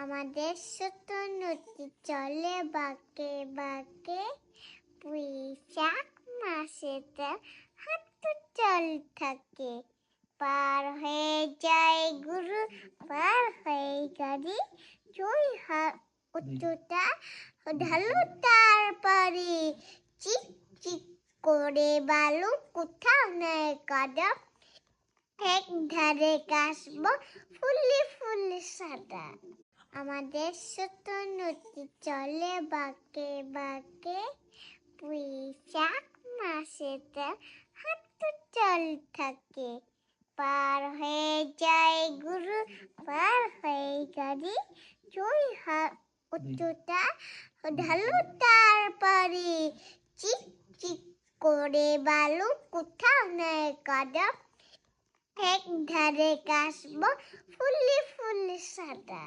আমাদের ছোট নদী চলে বাঁকে বাঁকে, বৈশাখ মাসেতে হাঁটু জল থাকে। পার হয়ে যায় গুরু, পার হয়ে গাড়ি, জয় উচ্চতা ঢালু তার পারি। চিক চিক করে বালু, কোথাও নেই কাদা, এক ধারে কাশবো ফুলে ফুলে সাদা। আমাদের ছোট নদী চলে বাঁকে বাঁকে, বৈশাখ মাসেতে হাঁটু জল থাকে। পার হয়ে যায় গুরু, পার হয়ে গাড়ি, জয় উচ্চতা ঢালু তার পারি। চিক চিক করে বালু, কোথাও নেই কাদা, এক ধারে কাশবো ফুলে ফুলে সাদা।